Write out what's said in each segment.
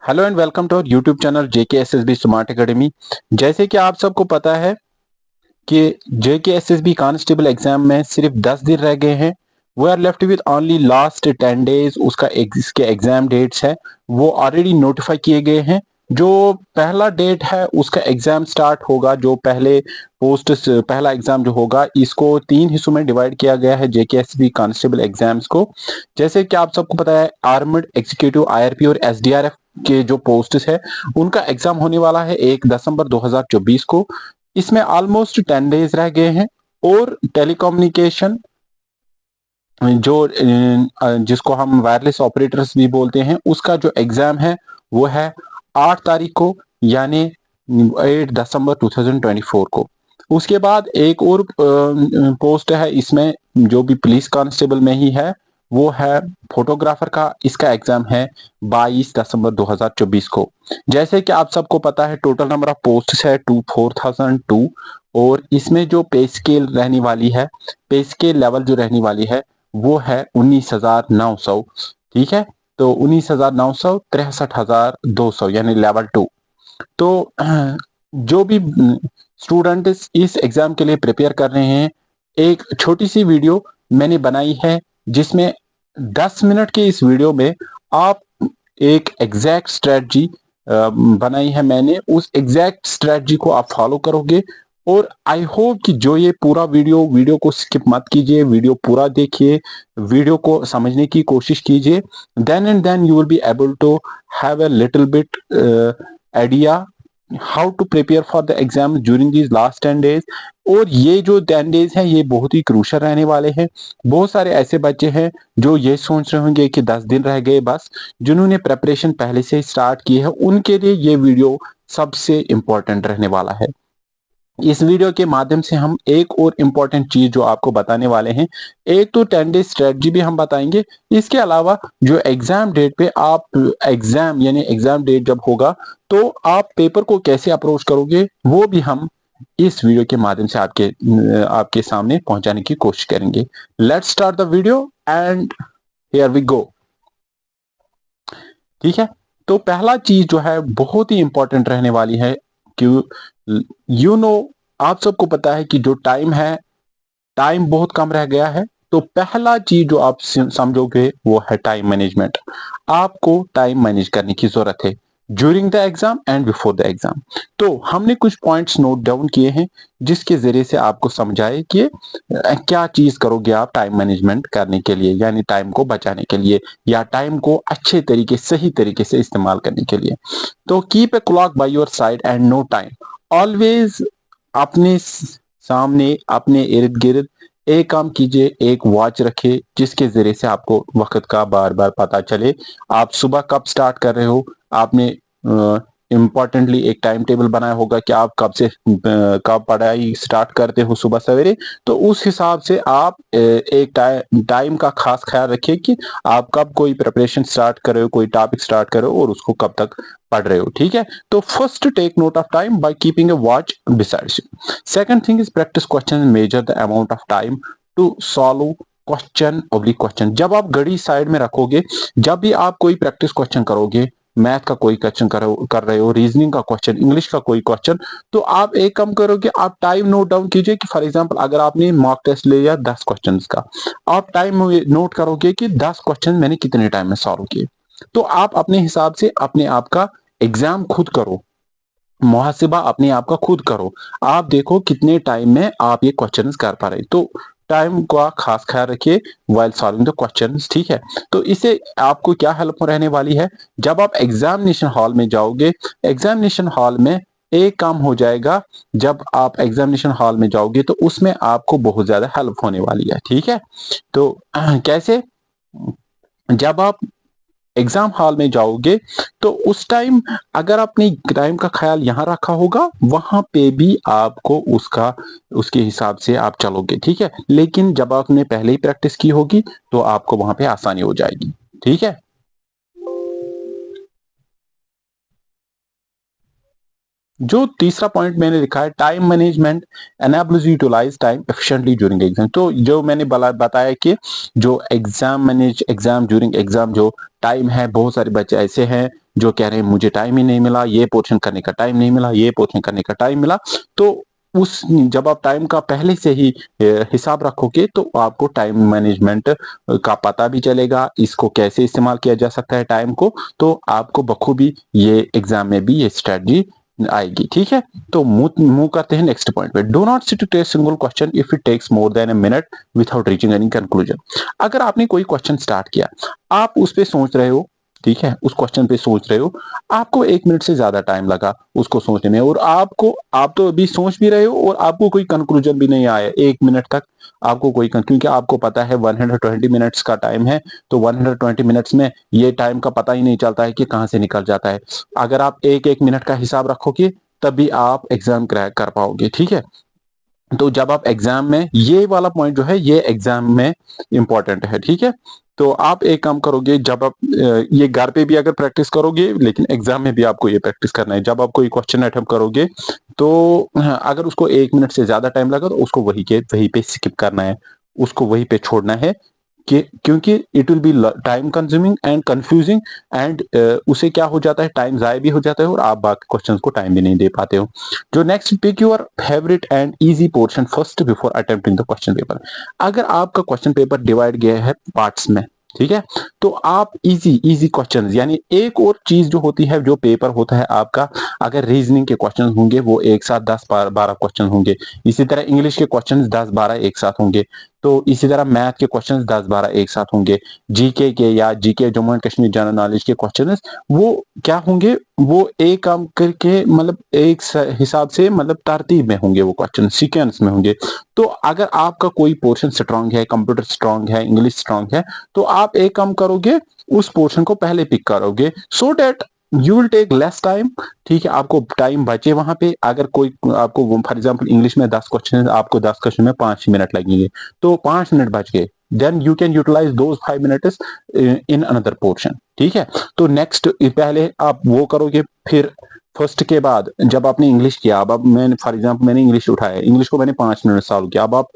Hello and welcome to our YouTube channel JKSSB smart academy. जैसे कि आप सबको पता है कि JKSSB कांस्टेबल एग्जाम में सिर्फ 10 दिन रह गए हैं। We are left with only last 10 days. उसका इसके एग्जाम डेट्स है वो ऑलरेडी नोटिफाई किए गए हैं। जो पहला डेट है उसका एग्जाम स्टार्ट होगा, जो पहले पोस्ट पहला एग्जाम जो होगा इसको 3 हिस्सों में डिवाइड किया गया है JKSSB कांस्टेबल एग्जाम्स को। जैसे कि आप सबको पता है आर्मड एग्जीक्यूटिव IRP और SDRF के जो पोस्ट्स है उनका एग्जाम होने वाला है 1 दिसंबर 2024 को। इसमें ऑलमोस्ट 10 डेज रह गए हैं। और टेलीकम्युनिकेशन जो जिसको हम वायरलेस ऑपरेटर्स भी बोलते हैं उसका जो एग्जाम है वो है 8 तारीख को, यानी 8 दिसंबर 2024 को। उसके बाद एक और पोस्ट है इसमें जो भी पुलिस कांस्टेबल में ही है, वो है फोटोग्राफर का। इसका एग्जाम है 22 दिसंबर 2024 को। जैसे कि आप सबको पता है टोटल नंबर ऑफ पोस्ट है 4002। और इसमें जो पे स्केल रहने वाली है, पे स्केल लेवल जो रहने वाली है वो है 19,900। ठीक है, तो 19,900 63,200 यानी लेवल 2। तो जो भी स्टूडेंट इस एग्जाम के लिए प्रिपेयर कर रहे हैं, एक छोटी सी वीडियो मैंने बनाई है जिसमें 10 मिनट के इस वीडियो में आप एक एग्जैक्ट स्ट्रेटजी बनाई है मैंने। उस एग्जैक्ट स्ट्रेटजी को आप फॉलो करोगे। और आई होप कि जो ये पूरा वीडियो को स्किप मत कीजिए, वीडियो पूरा देखिए, वीडियो को समझने की कोशिश कीजिए। Then and then you will be able to have a little bit idea how to prepare for the exam during these last 10 days. और ये जो 10 डेज हैं ये बहुत ही क्रूशल रहने वाले हैं। बहुत सारे ऐसे बच्चे हैं जो ये सोच रहे होंगे कि 10 दिन रह गए बस, जिन्होंने प्रेपरेशन पहले से ही स्टार्ट की है उनके लिए ये वीडियो सबसे इंपॉर्टेंट रहने वाला है। इस वीडियो के माध्यम से हम एक और इम्पोर्टेंट चीज जो आपको बताने वाले हैं, एक तो 10 डे स्ट्रेटजी भी हम बताएंगे। इसके अलावा जो एग्जाम डेट पे आप एग्जाम यानी एग्जाम डेट जब होगा तो आप पेपर को कैसे अप्रोच करोगे वो भी हम इस वीडियो के माध्यम से आपके सामने पहुंचाने की कोशिश करेंगे। Let's start the video and here we go. ठीक है, तो पहला चीज जो है बहुत ही इंपॉर्टेंट रहने वाली है कि आप सबको पता है कि जो टाइम है, टाइम बहुत कम रह गया है। तो पहला चीज जो आप समझोगे वो है टाइम मैनेजमेंट। आपको टाइम मैनेज करने की जरूरत है during the exam and before the exam. तो हमने कुछ पॉइंट्स नोट डाउन किए हैं जिसके जरिए से आपको समझाए कि क्या चीज करोगे आप टाइम मैनेजमेंट करने के लिए, यानी टाइम को बचाने के लिए या टाइम को अच्छे तरीके सही तरीके से इस्तेमाल करने के लिए। तो keep a clock by your side and no time. Always अपने सामने अपने इर्द गिर्द एक काम कीजिए, एक वॉच रखिए जिसके जरिए से आपको वक्त का बार बार पता चले। आप सुबह कब स्टार्ट कर रहे हो, आपने इम्पोर्टेंटली एक टाइम टेबल बनाया होगा कि आप कब से कब पढ़ाई स्टार्ट करते हो सुबह सवेरे। तो उस हिसाब से आप एक टाइम का खास ख्याल रखिए कि आप कब कोई प्रिपरेशन स्टार्ट कर रहे हो, कोई टॉपिक स्टार्ट कर रहे हो और उसको कब तक पढ़ रहे हो। ठीक है, तो first take note of time by keeping a watch besides you. Second thing is practice question and measure the amount of time to solve question oblique question. जब आप घड़ी साइड में रखोगे, जब भी आप कोई प्रैक्टिस क्वेश्चन करोगे, मैथ का कोई क्वेश्चन कर रहे हो, रीजनिंग का क्वेश्चन, इंग्लिश का कोई क्वेश्चन, तो आप एक काम करोगे, आप टाइम नोट डाउन कीजिए कि फॉर एग्जांपल अगर आपने मॉक टेस्ट ले लिया 10 क्वेश्चन का, आप टाइम नोट करोगे कि 10 क्वेश्चन मैंने कितने टाइम में सॉल्व किए। तो आप अपने हिसाब से अपने आप का एग्जाम खुद करो, मुहासिबा अपने आप का खुद करो। आप देखो कितने टाइम में आप ये क्वेश्चंस कर पा रहे। तो टाइम का खास ख्याल रखिए व्हाइल सॉल्विंग द क्वेश्चंस। ठीक है, तो इससे आपको क्या हेल्प रहने वाली है, जब आप एग्जामिनेशन हॉल में जाओगे, एग्जामिनेशन हॉल में एक काम हो जाएगा। जब आप एग्जामिनेशन हॉल में जाओगे तो उसमें आपको बहुत ज्यादा हेल्प होने वाली है। ठीक है, तो कैसे, जब आप एग्जाम हॉल में जाओगे तो उस टाइम अगर आपने टाइम का ख्याल यहाँ रखा होगा, वहां पे भी आपको उसके हिसाब से आप चलोगे। ठीक है, लेकिन जब आपने पहले ही प्रैक्टिस की होगी तो आपको वहां पे आसानी हो जाएगी। ठीक है, जो तीसरा पॉइंट मैंने लिखा है time management enables you utilize time efficiently during exam. तो जो मैंने बताया कि जो एग्जाम ड्यूरिंग एग्जाम जो टाइम है, बहुत सारे बच्चे ऐसे हैं जो कह रहे हैं मुझे टाइम ही नहीं मिला, ये पोर्शन करने का टाइम नहीं मिला, ये पोर्शन करने का टाइम मिला, तो उस जब आप टाइम का पहले से ही हिसाब रखोगे तो आपको टाइम मैनेजमेंट का पता भी चलेगा, इसको कैसे इस्तेमाल किया जा सकता है टाइम को, तो आपको बखूबी ये एग्जाम में भी ये स्ट्रेटजी आएगी। ठीक है, तो मूव करते हैं नेक्स्ट पॉइंट पे। Do not sit to test single question if it takes more than a minute without reaching any conclusion. अगर आपने कोई क्वेश्चन स्टार्ट किया, आप उस पे सोच रहे हो, ठीक है, उस क्वेश्चन पे सोच रहे हो, आपको 1 मिनट से ज्यादा टाइम लगा उसको सोचने में, और आप तो अभी सोच भी रहे हो और आपको कोई कंक्लूजन भी नहीं आया 1 मिनट तक, आपको कोई क्योंकि आपको पता है 120 मिनट्स का टाइम है, तो 120 मिनट्स में ये टाइम का पता ही नहीं चलता है कि कहाँ से निकल जाता है। अगर आप एक एक मिनट का हिसाब रखोगे तभी आप एग्जाम क्रैक कर पाओगे। ठीक है, तो जब आप एग्जाम में, ये वाला पॉइंट जो है ये एग्जाम में इंपॉर्टेंट है। ठीक है, तो आप एक काम करोगे, जब आप ये घर पे भी अगर प्रैक्टिस करोगे, लेकिन एग्जाम में भी आपको ये प्रैक्टिस करना है। जब आप कोई क्वेश्चन अटेम्प्ट करोगे तो अगर उसको 1 मिनट से ज्यादा टाइम लगा तो उसको वहीं पे स्किप करना है, उसको वहीं पे छोड़ना है, कि क्योंकि it will be time consuming and confusing, and उसे क्या हो जाता है, टाइम जाया भी हो जाता है और आप बाकी क्वेश्चंस को टाइम भी नहीं दे पाते हो। जो next, pick your favourite and easy portion first before attempting the question paper. अगर आपका क्वेश्चन पेपर डिवाइड गया है पार्ट्स में, ठीक है, तो आप इजी क्वेश्चन, यानी एक और चीज जो होती है, जो पेपर होता है आपका, अगर रीजनिंग के क्वेश्चन होंगे वो एक साथ 10-12 क्वेश्चन होंगे, इसी तरह इंग्लिश के क्वेश्चन 10-12 एक साथ होंगे, तो इसी तरह मैथ के क्वेश्चंस 10-12 एक साथ होंगे, जीके के या GK Jammu and Kashmir general knowledge के क्वेश्चंस वो क्या होंगे, वो एक काम करके मतलब एक हिसाब से मतलब तरतीब में होंगे, वो क्वेश्चन सीक्वेंस में होंगे। तो अगर आपका कोई पोर्शन स्ट्रांग है, कंप्यूटर स्ट्रांग है, इंग्लिश स्ट्रांग है, तो आप एक काम करोगे, उस पोर्शन को पहले पिक करोगे, so that you will take less time. ठीक है, आपको टाइम बचे वहां पे। अगर कोई आपको फॉर एग्जांपल इंग्लिश में 10 क्वेश्चन, आपको 10 क्वेश्चन में 5 मिनट लगेंगे, तो 5 मिनट बच गए, then you can utilize those 5 minutes in another portion. ठीक है, तो नेक्स्ट पहले आप वो करोगे, फिर फर्स्ट के बाद जब आपने इंग्लिश किया, अब मैंने फॉर एग्जांपल मैंने इंग्लिश उठाया, इंग्लिश को मैंने 5 मिनट सॉल्व किया, अब आप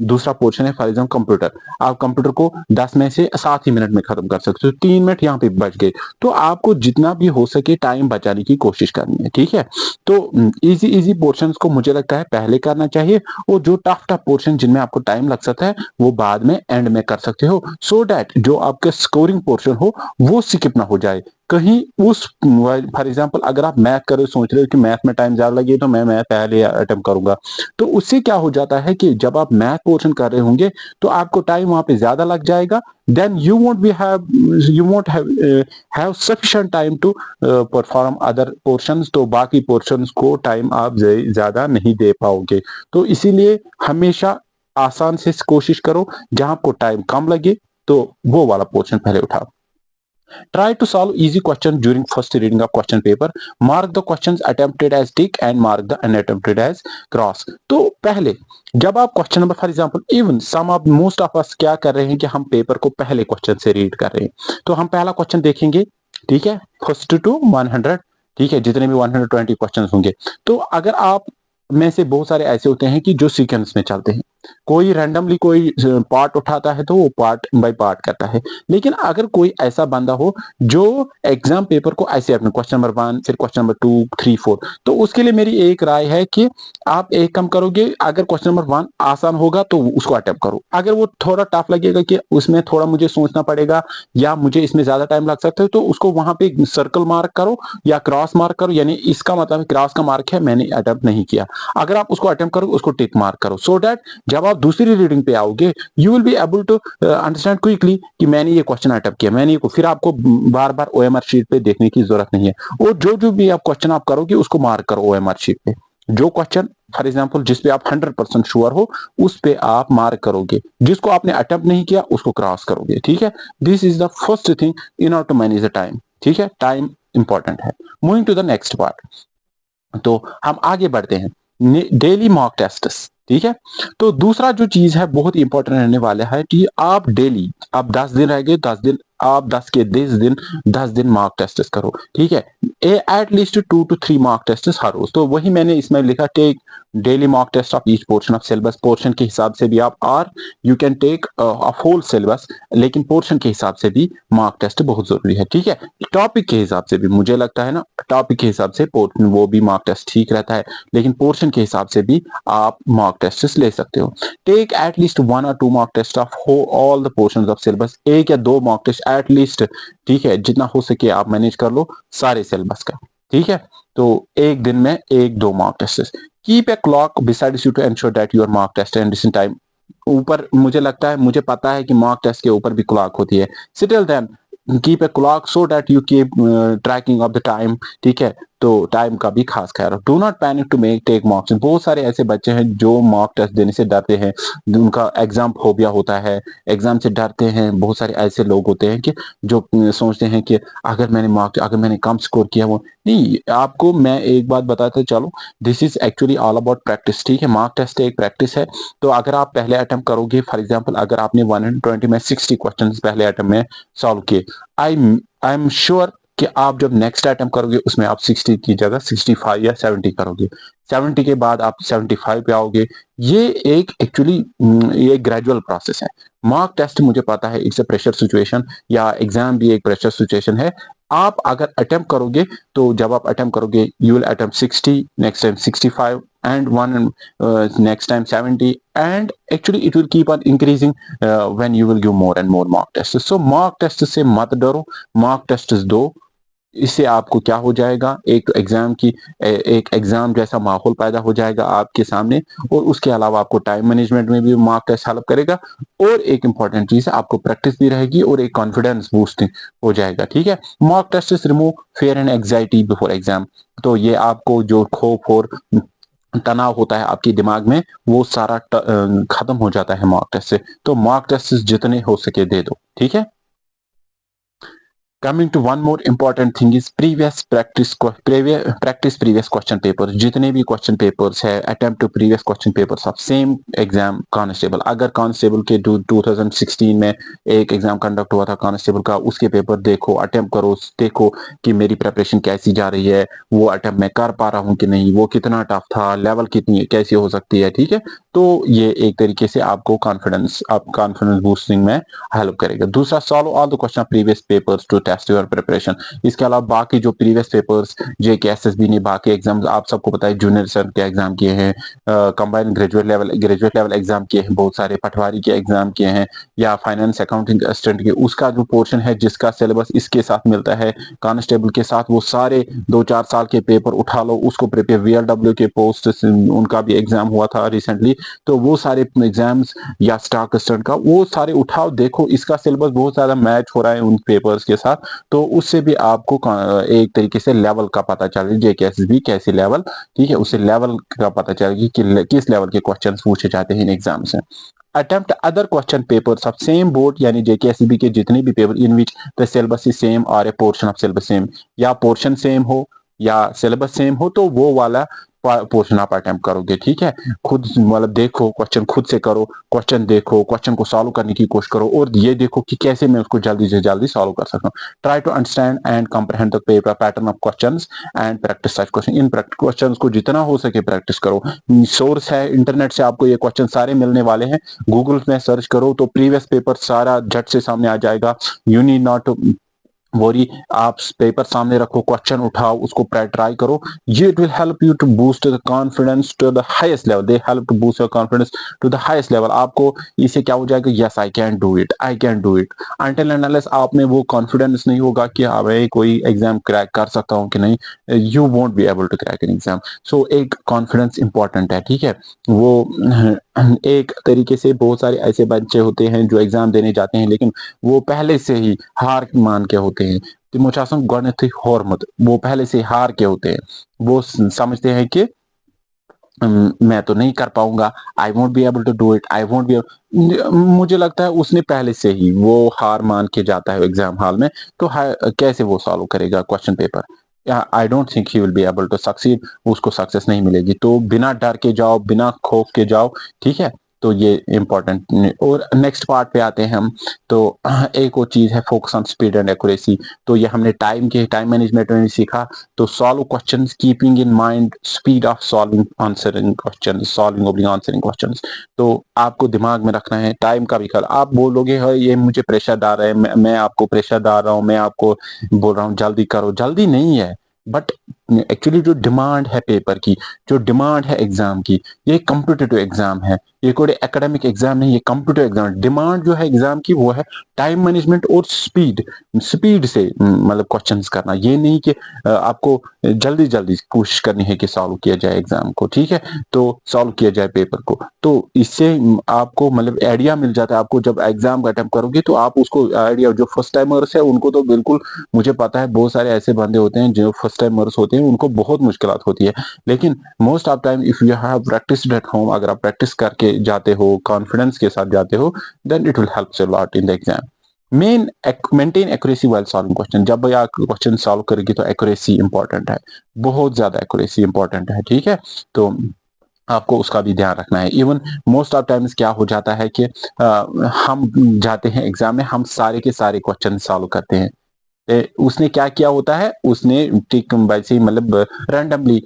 दूसरा पोर्शन है फॉर एग्जांपल कंप्यूटर, आप कंप्यूटर को 10 में से 7 ही मिनट में खत्म कर सकते हो, 3 मिनट यहाँ पे बच गए। तो आपको जितना भी हो सके टाइम बचाने की कोशिश करनी है। ठीक है, तो इजी पोर्शन को मुझे लगता है पहले करना चाहिए, और जो टफ पोर्शन जिनमें आपको टाइम लग सकता है वो बाद में एंड में कर सकते हो, सो दैट जो आपका स्कोरिंग पोर्शन हो वो स्किप ना हो जाए कहीं उस। फॉर एग्जांपल अगर आप मैथ कर रहे हो, सोच रहे हो कि मैथ में टाइम ज्यादा लगे तो मैं मैथ पहले अटेम्प्ट करूंगा, तो उससे क्या हो जाता है कि जब आप मैथ पोर्शन कर रहे होंगे तो आपको टाइम वहां पे ज्यादा लग जाएगा, then you won't have sufficient time to perform other portions, तो बाकी पोर्शंस को टाइम आप ज्यादा नहीं दे पाओगे। तो इसीलिए हमेशा आसान से कोशिश करो, जहां आपको टाइम कम लगे तो वो वाला पोर्शन पहले उठाओ। Try to solve easy question during first reading of question paper. Mark the questions attempted as tick and mark the unattempted as cross. तो पहले जब आप question number for example even some of most of us क्या कर रहे हैं कि हम पेपर को पहले क्वेश्चन से रीड कर रहे हैं, तो हम पहला क्वेश्चन देखेंगे, ठीक है, फर्स्ट टू 100, ठीक है, जितने भी 120 क्वेश्चन होंगे। तो अगर आप में से बहुत सारे ऐसे होते हैं कि जो सीक्वेंस में चलते हैं, कोई रैंडमली कोई पार्ट उठाता है तो वो पार्ट बाय पार्ट करता है, लेकिन अगर कोई ऐसा बंदा हो जो एग्जाम पेपर को ऐसे अपने क्वेश्चन नंबर 1 फिर क्वेश्चन नंबर 2 3 4, तो उसके लिए मेरी एक राय है कि आप एक काम करोगे, अगर क्वेश्चन नंबर 1 आसान होगा तो उसको अटेम्प्ट करो, अगर वो थोड़ा टफ लगेगा कि उसमें थोड़ा मुझे सोचना पड़ेगा या मुझे इसमें ज्यादा टाइम लग सकता है, तो उसको वहां पे सर्कल मार्क करो या क्रॉस मार्क करो, यानी इसका मतलब क्रॉस का मार्क है मैंने अटेम्प्ट नहीं किया। अगर आप उसको अटेम्प्ट करो उसको टिक मार्क करो, सो दैट जब आप दूसरी रीडिंग पे आओगे you will be able to understand quickly कि मैंने ये क्वेश्चन अटेम्प्ट किया, मैंने फिर आपको बार बार ओएमआर शीट पे देखने की जरूरत नहीं है, और जो भी आप क्वेश्चन आप करोगे उसको मार्क करो ओएमआर शीट पे, जो क्वेश्चन फॉर एग्जांपल जिसपे आप 100% श्योर हो उस पे आप मार्क करोगे, जिसको आपने अटेम्प्ट नहीं किया उसको क्रॉस करोगे। ठीक है, this is the first thing in order to manage the time. ठीक है, टाइम इंपॉर्टेंट है। Moving to the next part, तो हम आगे बढ़ते हैं, डेली मॉक टेस्ट्स। ठीक है, तो दूसरा जो चीज है बहुत इंपॉर्टेंट रहने वाला है कि आप डेली, आप 10 दिन रह गए, 10 दिन आप 10 दिन मार्क टेस्ट करो, ठीक है। एटलीस्ट 2 to 3 मार्क टेस्ट हर रोज। तो वही मैंने इसमें लिखा, take daily mark test of each portion of syllabus. Portion के हिसाब से भी आप, और you can take of whole syllabus, लेकिन पोर्शन के हिसाब से भी मार्क टेस्ट बहुत जरूरी है, ठीक है। टॉपिक के हिसाब से भी मुझे लगता है ना, टॉपिक के हिसाब से वो भी मार्क टेस्ट ठीक रहता है, लेकिन पोर्शन के हिसाब से भी आप मार्क टेस्ट ले सकते हो। Take at least 1 or 2 mark test of all the portions of syllabus. 1 या 2 मार्क टेस्ट एटलीस्ट, ठीक है, जितना हो सके आप मैनेज कर लो सारे सिलेबस का, ठीक है। तो एक दिन में 1-2 mark test. Keep a clock beside you to ensure that your mark test and recent time. ऊपर मुझे लगता है, मुझे पता है कि मार्क टेस्ट के ऊपर भी क्लॉक होती है। Still then keep a clock so that you keep tracking of the time, ठीक है। तो टाइम का भी खास ख्याल रखो। Do not panic to make take marks. बहुत सारे ऐसे बच्चे हैं जो मार्क टेस्ट देने से डरते हैं, उनका एग्जाम फोबिया होता है, एग्जाम से डरते हैं। बहुत सारे ऐसे लोग होते हैं कि जो सोचते हैं कि अगर मैंने कम स्कोर किया, वो नहीं। आपको मैं एक बात बताते चलो, this is actually all about practice, ठीक है। मार्क टेस्ट एक प्रैक्टिस है। तो अगर आप पहले अटेम्प्ट करोगे, फॉर एग्जाम्पल अगर आपने 120 में 60 क्वेश्चन पहले अटेम्प्ट में सॉल्व किए, आई एम श्योर कि आप जब नेक्स्ट अटेम्प्ट करोगे उसमें आप 60 की जगह 65 या 70 करोगे। 70 के बाद आप 75 पे आओगे। ये एक एक्चुअली ये ग्रेजुअल प्रोसेस है। मार्क टेस्ट मुझे पता है इट्स अ प्रेशर सिचुएशन, या एग्जाम भी एक प्रेशर सिचुएशन है। आप अगर अटेम्प्ट करोगे, तो जब आप अटेम्प्ट करोगे, you will attempt 60, next time 65 and next time 70, and actually it will keep on increasing when you will give more and more mock tests. So mock test से मत डरो, mock tests दो। इससे आपको क्या हो जाएगा, एक एग्जाम जैसा माहौल पैदा हो जाएगा आपके सामने, और उसके अलावा आपको टाइम मैनेजमेंट में भी मार्क टेस्ट हेल्प करेगा। और एक इंपॉर्टेंट चीज है, आपको प्रैक्टिस भी रहेगी और एक कॉन्फिडेंस बूस्टिंग हो जाएगा, ठीक है। Mark test remove fear and anxiety before exam. तो ये आपको जो खौफ और तनाव होता है आपके दिमाग में, वो सारा खत्म हो जाता है मार्क टेस्ट से। तो मार्क टेस्ट जितने हो सके दे दो, ठीक है। Coming to one more important thing is practice previous question papers। जितने भी question papers है, attempt to previous question papers of same exam constable. अगर कांस्टेबल के 2016 में एक एग्जाम कंडक्ट हुआ था कांस्टेबल का, उसके पेपर देखो, अटेम्प्ट करो, देखो कि मेरी प्रिपरेशन कैसी जा रही है, वो अटेम्प्ट मैं कर पा रहा हूँ कि नहीं, वो कितना टफ था, लेवल कितनी कैसी हो सकती है, ठीक है। तो ये एक तरीके से आपको कॉन्फिडेंस बूस्टिंग में हेल्प करेगा। दूसरा, solve all the question previous papers to test your preparation. इसके अलावा बाकी जो प्रीवियस पेपर्स जेके एसएसबी ने, बाकी एग्जाम्स आप सबको पता है, जूनियर सर के एग्जाम किए हैं, कंबाइंड ग्रेजुएट लेवल एग्जाम किए हैं, बहुत सारे पटवारी के एग्जाम किए हैं, या फाइनेंस अकाउंटिंग असिस्टेंट के, उसका जो पोर्शन है जिसका सिलेबस इसके साथ मिलता है कांस्टेबल के साथ, वो सारे 2-4 साल के पेपर उठा लो, उसको प्रिपेयर। वीएलडब्ल्यू के पोस्ट उनका भी एग्जाम हुआ था रिसेंटली, तो वो सारे एग्जाम्स, या स्टाफ असिस्टेंट का, वो सारे उठाओ, देखो इसका सिलेबस बहुत ज्यादा मैच हो रहा है उन पेपर्स के साथ। तो उससे भी आपको एक तरीके से लेवल का पता चलेगा, जेकेएसएसबी कैसे लेवल, ठीक है, उससे लेवल का पता चलेगा कि किस लेवल के क्वेश्चंस पूछे जाते हैं इन एग्जाम से। Attempt other question papers of same board, यानी जेकेएसएसबी के जितने भी paper in which the syllabus is same और a portion of syllabus same, या पोर्शन सेम हो या सिलेबस सेम हो, तो वो वाला पोर्शन आप अटेम्प्ट करोगे, ठीक है। खुद मतलब देखो, क्वेश्चन खुद से करो, क्वेश्चन देखो, क्वेश्चन को सॉल्व करने की कोशिश करो, और ये देखो कि कैसे मैं उसको जल्दी से जल्दी सॉल्व कर सकता हूँ। Try to understand and comprehend the paper pattern of questions and practice such question. इन क्वेश्चन को जितना हो सके प्रैक्टिस करो। सोर्स है इंटरनेट से, आपको ये क्वेश्चन सारे मिलने वाले हैं। गूगल में सर्च करो तो प्रीवियस पेपर सारा झट से सामने आ जाएगा। यू नीड नॉट वरी, आप पेपर सामने रखो, क्वेश्चन उठाओ, उसको ट्राई करो। ये it will help you to boost the confidence to the highest level. They help to boost your confidence to the highest level. आपको इससे क्या हो जाएगा, yes I can do it, I can do it. Until and unless आप में वो confidence नहीं होगा कि हाँ मैं कोई एग्जाम क्रैक कर सकता हूँ कि नहीं, you won't be able to crack an exam. So एक कॉन्फिडेंस इंपॉर्टेंट है, ठीक है। वो एक तरीके से बहुत सारे ऐसे बच्चे होते हैं जो एग्जाम देने जाते हैं, लेकिन वो पहले से ही हार मान के होते हैं। वो पहले से हार के होते हैं। वो समझते हैं कि मैं तो नहीं कर पाऊंगा, I won't be able to do it, I won't be. मुझे लगता है उसने पहले से ही वो हार मान के जाता है एग्जाम हॉल में, तो कैसे वो सॉल्व करेगा question paper. I don't think he will be able to succeed, उसको सक्सेस नहीं मिलेगी। तो बिना डर के जाओ, बिना खौफ के जाओ, ठीक है। तो ये इम्पोर्टेंट। और नेक्स्ट पार्ट पे आते हैं हम। तो एक और चीज है focus on speed and accuracy. तो ये हमने टाइम मैनेजमेंट में भी सीखा। तो solve questions keeping in mind speed of solving answering questions, solving oblique answering questions. तो आपको दिमाग में रखना है टाइम का भी ख्याल। आप बोलोगे है ये मुझे प्रेशर डाल रहा है, मैं आपको प्रेशर डाल रहा हूँ, मैं आपको बोल रहा हूँ जल्दी करो, जल्दी नहीं है। बट एक्चुअली जो डिमांड है पेपर की, जो डिमांड है एग्जाम की, ये कॉम्पिटिटिव एग्जाम है, ये कोई एकेडमिक एग्जाम नहीं, ये कॉम्पिटिटिव एग्जाम। डिमांड जो है एग्जाम की वो है टाइम मैनेजमेंट और स्पीड, स्पीड से मतलब क्वेश्चंस करना। ये नहीं कि आपको जल्दी जल्दी कोशिश करनी है कि सॉल्व किया जाए एग्जाम को, ठीक है, तो सॉल्व किया जाए पेपर को। तो इससे आपको मतलब आइडिया मिल जाता है। आपको जब एग्जाम का अटेम्प्ट करोगे तो आप उसको आइडिया, जो फर्स्ट टाइमर्स है उनको तो बिल्कुल, मुझे पता है बहुत सारे ऐसे बंदे होते हैं जो फर्स्ट टाइमर्स होते हैं, उनको बहुत मुश्किलात होती है। लेकिन most of time if you have practised at home, अगर आप प्रैक्टिस करके जाते हो, कॉन्फिडेंस के साथ जाते हो, then it will help you lot in the exam. Maintain accuracy while solving question. जब भी आप क्वेश्चन सॉल्व करेंगे तो एक्यूरेसी इंपॉर्टेंट है, बहुत ज्यादा एक्यूरेसी इंपॉर्टेंट है, ठीक है। तो आपको उसका भी ध्यान रखना है। इवन मोस्ट ऑफ टाइम्स क्या हो जाता है कि हम जाते हैं एग्जाम में, हम सारे के सारे क्वेश्चन सॉल्व करते हैं। उसने क्या किया होता है, उसने टिक वैसे ही मतलब रैंडमली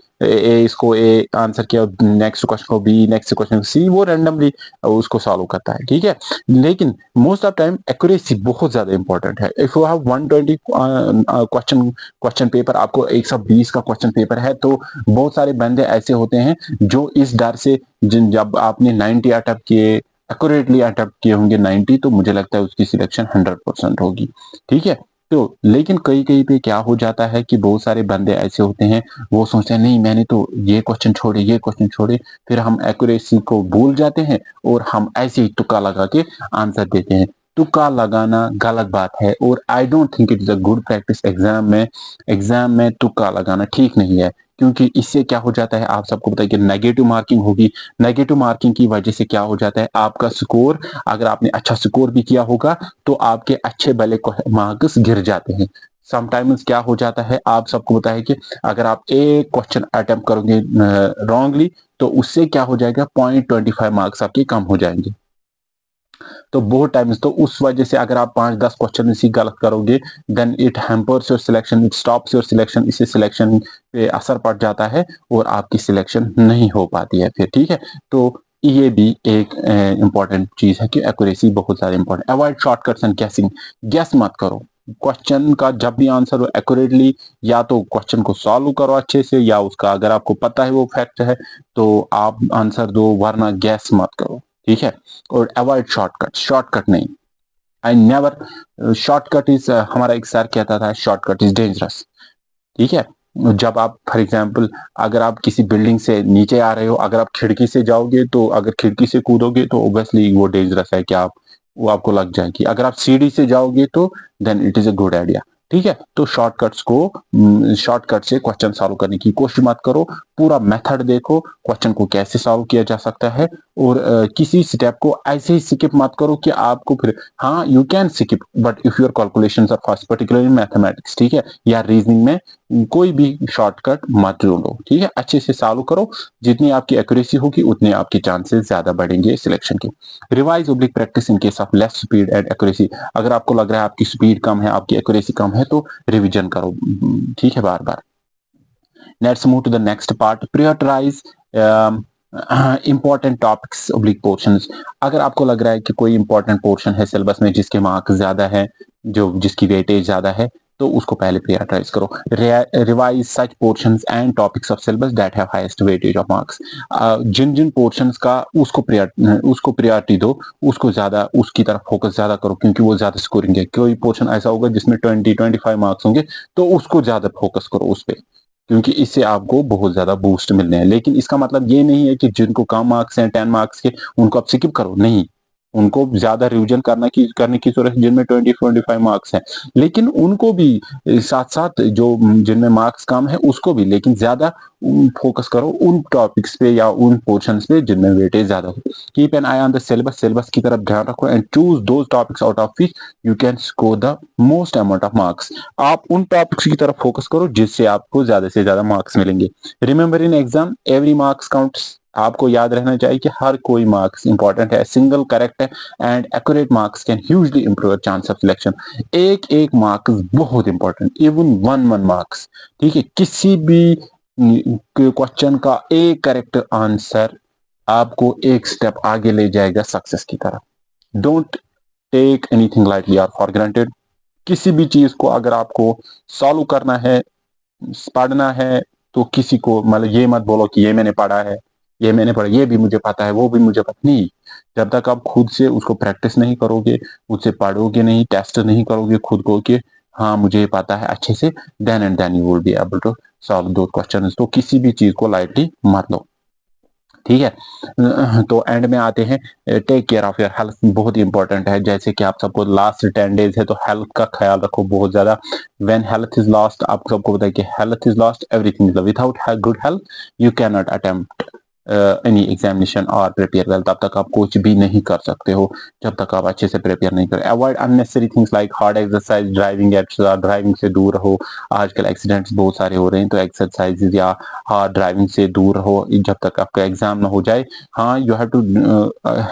इसको ए आंसर किया, नेक्स्ट क्वेश्चन को बी, नेक्स्ट क्वेश्चन को सी, वो रैंडमली उसको सॉल्व करता है, ठीक है। लेकिन मोस्ट ऑफ टाइम एक्यूरेसी बहुत ज्यादा इंपॉर्टेंट है। If you have 120 question paper, आपको 120 का क्वेश्चन पेपर है, तो बहुत सारे बंदे ऐसे होते हैं जो इस डर से, जब आपने 90 अटेम्प्ट किए, एक्यूरेटली अटेम्प्ट किए होंगे 90, तो मुझे लगता है उसकी सिलेक्शन 100% होगी, ठीक है। तो लेकिन कहीं कहीं पे क्या हो जाता है कि बहुत सारे बंदे ऐसे होते हैं, वो सोचते हैं नहीं मैंने तो ये क्वेश्चन छोड़े, ये क्वेश्चन छोड़े, फिर हम एक्यूरेसी को भूल जाते हैं और हम ऐसे ही तुक्का लगा के आंसर देते हैं। तुक्का लगाना गलत बात है और आई don't think it is a good practice. Exam में तुक्का लगाना ठीक नहीं है, क्योंकि इससे क्या हो जाता है आप सबको पता है कि नेगेटिव मार्किंग होगी। नेगेटिव मार्किंग की वजह से क्या हो जाता है, आपका स्कोर, अगर आपने अच्छा स्कोर भी किया होगा तो आपके अच्छे भले मार्क्स गिर जाते हैं। समटाइम्स क्या हो जाता है, आप सबको पता है कि अगर आप एक क्वेश्चन अटेम्प्ट करोगे रॉन्गली, तो उससे क्या हो जाएगा, 0.25 मार्क्स आपके कम हो जाएंगे। तो बहुत टाइम्स तो उस वजह से अगर आप 5-10 क्वेश्चन इसी गलत करोगे, then it hampers your selection, it stops your selection. इससे सिलेक्शन पे असर पड़ जाता है और आपकी सिलेक्शन नहीं हो पाती है फिर, ठीक है। तो ये भी एक इंपॉर्टेंट चीज है कि एक्यूरेसी बहुत ज्यादा इंपॉर्टेंट। अवॉइड शॉर्टकट्स एंड गेसिंग। गेस मत करो क्वेश्चन का, जब भी आंसर हो एक्यूरेटली, या तो क्वेश्चन को सॉल्व करो अच्छे से, या उसका अगर आपको पता है वो फैक्ट है तो आप आंसर दो, वरना गैस मत करो, ठीक है। और अवॉइड शॉर्टकट, शॉर्टकट नहीं, आई नेवर शॉर्टकट इज, हमारा एक सर कहता था शॉर्टकट इज डेंजरस, ठीक है। जब आप फॉर एग्जांपल, अगर आप किसी बिल्डिंग से नीचे आ रहे हो, अगर आप खिड़की से जाओगे, तो अगर खिड़की से कूदोगे तो ऑब्वियसली वो डेंजरस है कि आप, वो आपको लग जाएगी। अगर आप सीढ़ी से जाओगे तो then it is a good idea, ठीक है। तो शॉर्टकट से क्वेश्चन सॉल्व करने की कोशिश मत करो, पूरा मेथड देखो क्वेश्चन को कैसे सॉल्व किया जा सकता है। और किसी स्टेप को ऐसे ही स्किप मत करो कि आपको फिर, हाँ you can skip, but if your calculations are fast, particularly mathematics, ठीक है, या रीजनिंग में, कोई भी शॉर्टकट मत ढूंढो, ठीक है। अच्छे से सॉल्व करो, जितनी आपकी एक्यूरेसी होगी उतने आपके चांसेस ज्यादा बढ़ेंगे सिलेक्शन के। Revise oblique practice in case of less speed and accuracy. अगर आपको लग रहा है आपकी स्पीड कम है, आपकी एक्यूरेसी कम है, तो रिवीजन करो, ठीक है, बार बार। Let's move to the next part, prioritise important topics oblique portions. अगर आपको लग रहा है कि कोई इंपॉर्टेंट पोर्शन है सिलेबस में जिसके मार्क्स ज्यादा है, जो जिसकी वेटेज ज्यादा है, तो उसको पहले प्रायोरिटाइज करो। Revise such portions and topics of syllabus that have highest weightage of marks. जिन जिन पोर्शंस का उसको प्रायोरिटी दो, उसको ज्यादा, उसकी तरफ फोकस ज्यादा करो, क्योंकि वो ज्यादा स्कोरिंग है। कोई पोर्शन ऐसा होगा जिसमें 20-25 मार्क्स होंगे, तो उसको ज्यादा फोकस करो उस पर, क्योंकि इससे आपको बहुत ज्यादा बूस्ट मिलने हैं। लेकिन इसका मतलब ये नहीं है कि जिनको कम मार्क्स हैं 10 मार्क्स के, उनको आप स्किप करो, नहीं, उनको ज्यादा रिवीजन करने की जरूरत है जिनमें 20-25 मार्क्स हैं। लेकिन उनको भी साथ साथ, जो जिनमें मार्क्स कम है उसको भी, लेकिन ज्यादा फोकस करो उन टॉपिक्स पे या उन पोर्शंस पे जिनमें वेटेज ज्यादा हो। Keep an I on the syllabus, syllabus की तरफ ध्यान रखो and choose those topics out of which you can score the most amount of marks. आप उन टॉपिक्स की तरफ फोकस करो जिससे आपको ज्यादा से ज्यादा मार्क्स मिलेंगे। Remember in exam every marks counts. आपको याद रहना चाहिए कि हर कोई मार्क्स इंपॉर्टेंट है। Single correct and accurate marks can hugely improve chance of selection. एक एक मार्क्स बहुत इंपॉर्टेंट, इवन वन मार्क्स, ठीक है। किसी भी क्वेश्चन का एक करेक्ट आंसर आपको एक स्टेप आगे ले जाएगा सक्सेस की तरफ। डोंट टेक एनीथिंग लाइटली और फॉर ग्रांटेड। किसी भी चीज को अगर आपको सॉल्व करना है, पढ़ना है, तो किसी को मतलब ये मत बोलो कि ये मैंने पढ़ा है, ये मैंने पढ़ा, ये भी मुझे पता है, वो भी मुझे पता नहीं। जब तक आप खुद से उसको प्रैक्टिस नहीं करोगे, उससे पढ़ोगे नहीं, टेस्ट नहीं करोगे खुद को कि हाँ मुझे पता है अच्छे से, then and then you will be able to solve दो क्वेश्चन। तो किसी भी चीज को लाइटली मत लो, ठीक है। तो एंड में आते हैं, take care of your health, बहुत ही इंपॉर्टेंट है। जैसे कि आप सबको लास्ट 10 डेज है तो हेल्थ का ख्याल रखो बहुत ज्यादा। व्हेन हेल्थ इज लॉस्ट, आप सबको पता है कि health is lost everything is lost. Without good health you can not attempt any examination और प्रिपेयर वेल। तब तक आप कुछ भी नहीं कर सकते हो जब तक आप अच्छे से प्रिपेयर नहीं करें। Avoid unnecessary things like hard exercise, driving extra, driving से दूर रहो। आजकल एक्सीडेंट्स बहुत सारे हो रहे हैं, तो एक्सरसाइज या हार्ड ड्राइविंग से दूर रहो जब तक आपका एग्जाम ना हो जाए। हाँ यू हैव टू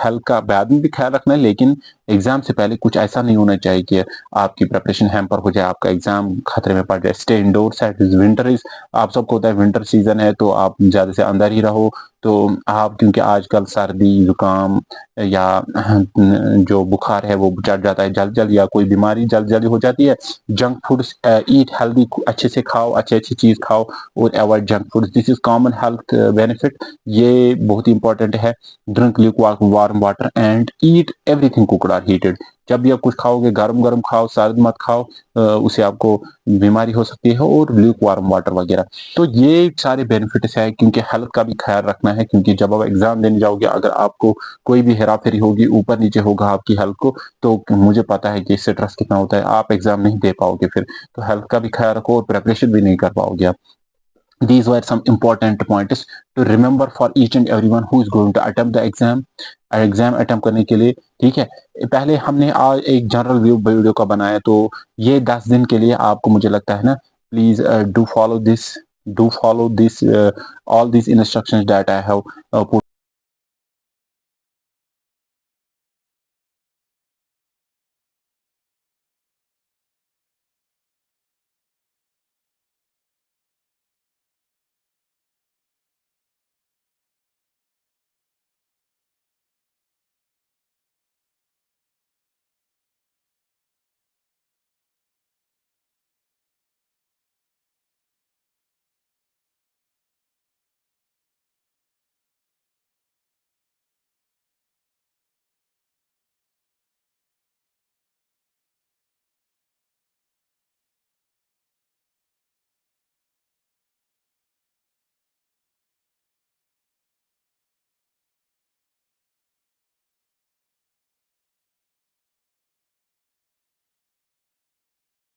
हेल्थ का बाद में भी ख्याल रखना है, लेकिन एग्जाम से पहले कुछ ऐसा नहीं होना चाहिए कि आपकी प्रिपरेशन हैम्पर हो जाए, आपका एग्जाम खतरे में पड़ जाए। Stay indoors at winter is, आप सबको होता है विंटर सीजन है तो आप ज्यादा से अंदर ही रहो। तो आप क्योंकि आजकल सर्दी जुकाम या जो बुखार है वो चढ़ जाता है जल्द जल्द, या कोई बीमारी जल्द जल्दी हो जाती है। जंक फूड्स, ईट हेल्दी, अच्छे से खाओ, अच्छी अच्छी चीज खाओ और avoid junk foods. This is common health benefit, ये बहुत ही इंपॉर्टेंट है। Drink warm water and eat everything cooked और हीटेड। जब भी आप कुछ खाओगे गर्म गर्म खाओ, सर्द मत खाओ, उसे आपको बीमारी हो सकती है। और ल्यूक वार्म वाटर वगैरह। तो ये सारे बेनिफिट्स है, क्योंकि हेल्थ का भी ख्याल रखना है, क्योंकि जब आप एग्जाम देने जाओगे अगर आपको कोई भी हेरा फेरी होगी, ऊपर नीचे होगा आपकी हेल्थ को, तो मुझे पता है कि स्ट्रेस कितना होता है, आप एग्जाम नहीं दे पाओगे फिर। तो हेल्थ का भी ख्याल रखो और प्रिपरेशन भी नहीं कर पाओगे आप। These were some important points to remember for each and everyone who is going to attempt the exam। Exam attempt करने के लिए, ठीक है। पहले हमने आज एक जनरल व्यू वीडियो का बनाया, तो ये 10 दिन के लिए आपको मुझे लगता है ना, please do follow this all this instructions that I have